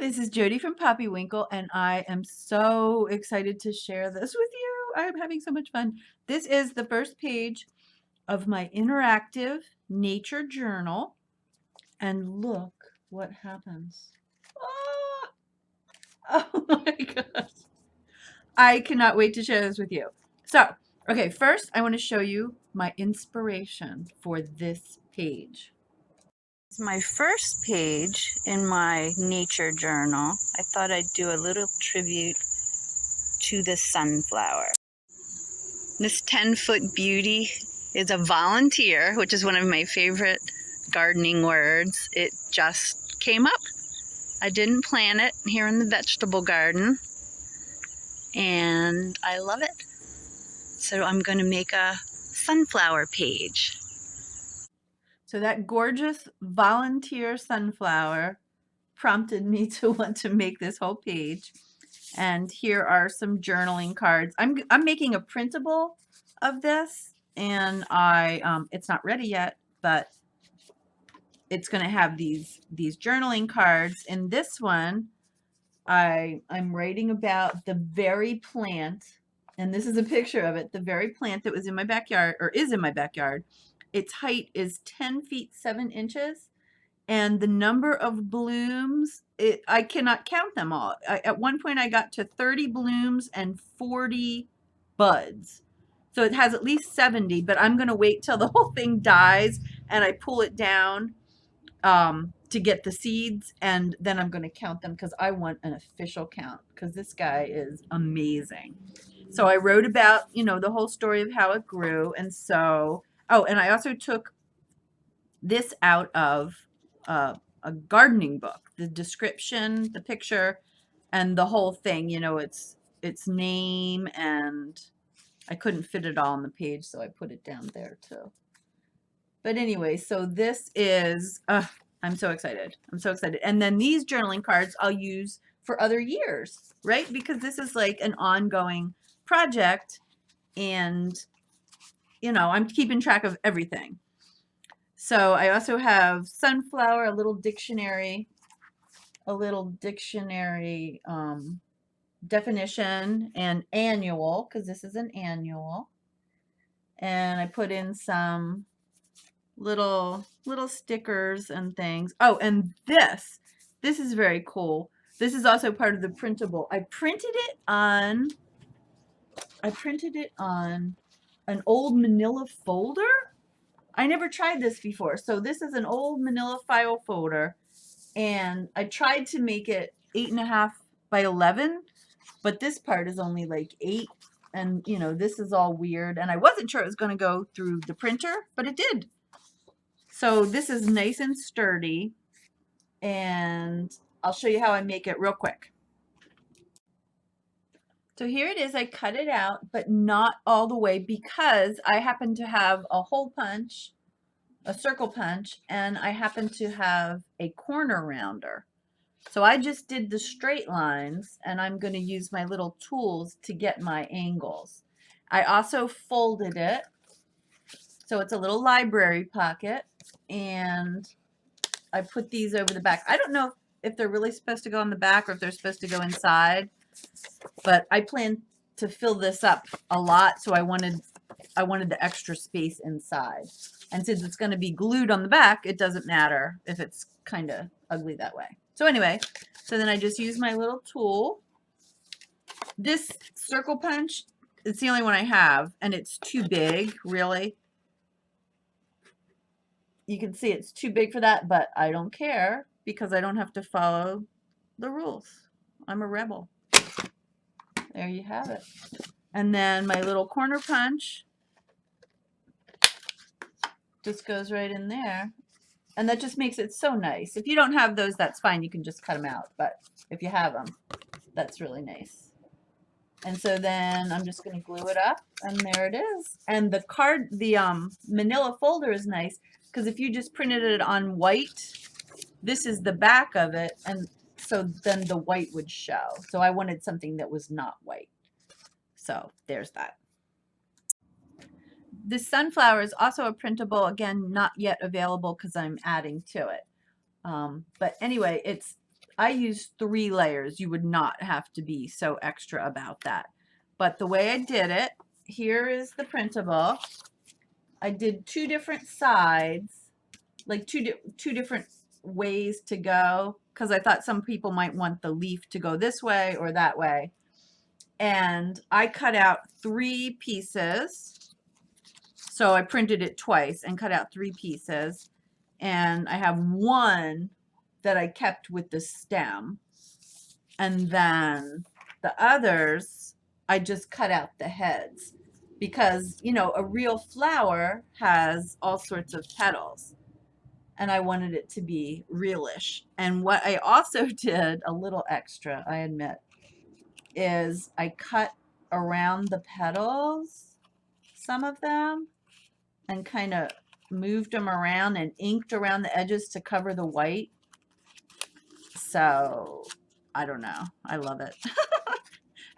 This is Jody from Poppy Winkle, and I am so excited to share this with you. I'm having so much fun. This is the first page of my interactive nature journal, and look what happens. Oh my gosh. I cannot wait to share this with you. So, okay, first I want to show you my inspiration for this page. It's my first page in my nature journal. I thought I'd do a little tribute to the sunflower. This 10-foot beauty is a volunteer, which is one of my favorite gardening words. It just came up. I didn't plant it here in the vegetable garden, and I love it. So I'm going to make a sunflower page. So that gorgeous volunteer sunflower prompted me to want to make this whole page. And here are some journaling cards. I'm making a printable of this, and it's not ready yet, but it's going to have these journaling cards. In this one, I'm writing about the very plant, and this is a picture of it, the very plant that was in my backyard, or is in my backyard. Its height is 10 feet 7 inches, and the number of blooms, I cannot count them all. At one point I got to 30 blooms and 40 buds. So it has at least 70, but I'm going to wait till the whole thing dies and I pull it down to get the seeds, and then I'm going to count them because I want an official count because this guy is amazing. So I wrote about, the whole story of how it grew. And so, and I also took this out of a gardening book, the description, the picture, and the whole thing, its name, and I couldn't fit it all on the page, so I put it down there too. But anyway, so this is, I'm so excited. I'm so excited. And then these journaling cards I'll use for other years, right? Because this is like an ongoing project, and, I'm keeping track of everything. So I also have sunflower, a little dictionary definition, and annual, because this is an annual. And I put in some little stickers and things. Oh, and this is very cool. This is also part of the printable. I printed it on an old manila folder. I never tried this before. So this is an old manila file folder, and I tried to make it 8.5 by 11, but this part is only like 8, and this is all weird, and I wasn't sure it was going to go through the printer, but it did. So this is nice and sturdy, and I'll show you how I make it real quick. So here it is. I cut it out, but not all the way, because I happen to have a hole punch, a circle punch, and I happen to have a corner rounder. So I just did the straight lines, and I'm going to use my little tools to get my angles. I also folded it, so it's a little library pocket, and I put these over the back. I don't know if they're really supposed to go on the back or if they're supposed to go inside, but I plan to fill this up a lot, so I wanted the extra space inside. And since it's going to be glued on the back, it doesn't matter if it's kind of ugly that way. So anyway, so then I just use my little tool. This circle punch, it's the only one I have, and it's too big, really. You can see it's too big for that, but I don't care because I don't have to follow the rules. I'm a rebel. There you have it. And then my little corner punch just goes right in there. And that just makes it so nice. If you don't have those, that's fine. You can just cut them out. But if you have them, that's really nice. And so then I'm just going to glue it up, and there it is. And the card, the manila folder is nice because if you just printed it on white, this is the back of it, and so then the white would show. So I wanted something that was not white. So there's that. This sunflower is also a printable, again, not yet available because I'm adding to it. But anyway, I use 3 layers. You would not have to be so extra about that. But the way I did it, here is the printable. I did 2 different sides, like two different ways to go, because I thought some people might want the leaf to go this way or that way. And I cut out 3 pieces. So I printed it twice and cut out 3 pieces. And I have one that I kept with the stem. And then the others, I just cut out the heads because, you know, a real flower has all sorts of petals and I wanted it to be realish. And what I also did, a little extra, I admit, is I cut around the petals, some of them, and kind of moved them around and inked around the edges to cover the white. So I don't know. I love it.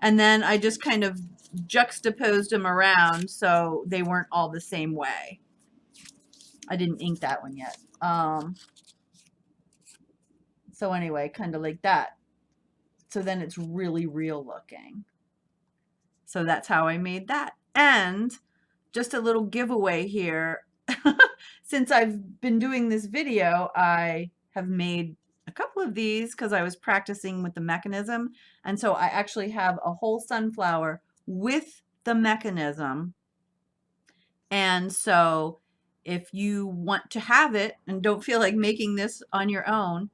And then I just kind of juxtaposed them around so they weren't all the same way. I didn't ink that one yet. So anyway, kind of like that. So then it's really real looking. So that's how I made that. And just a little giveaway here. Since I've been doing this video, I have made a couple of these because I was practicing with the mechanism. And so I actually have a whole sunflower with the mechanism. And so if you want to have it and don't feel like making this on your own,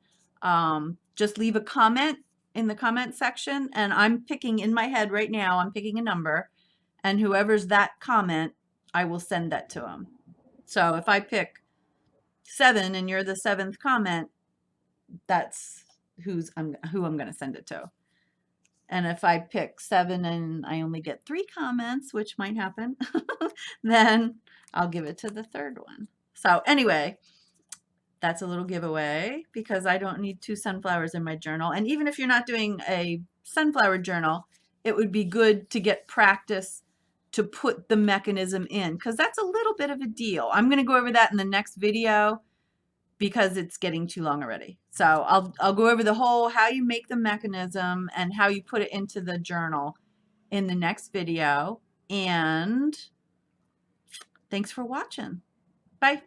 just leave a comment in the comment section. And I'm picking in my head right now, I'm picking a number. And whoever's that comment, I will send that to them. So if I pick 7 and you're the 7th comment, that's who I'm going to send it to. And if I pick 7 and I only get 3 comments, which might happen, then I'll give it to the 3rd one. So anyway, that's a little giveaway because I don't need 2 sunflowers in my journal. And even if you're not doing a sunflower journal, it would be good to get practice to put the mechanism in because that's a little bit of a deal. I'm going to go over that in the next video because it's getting too long already. So I'll go over the whole how you make the mechanism and how you put it into the journal in the next video. And thanks for watching. Bye.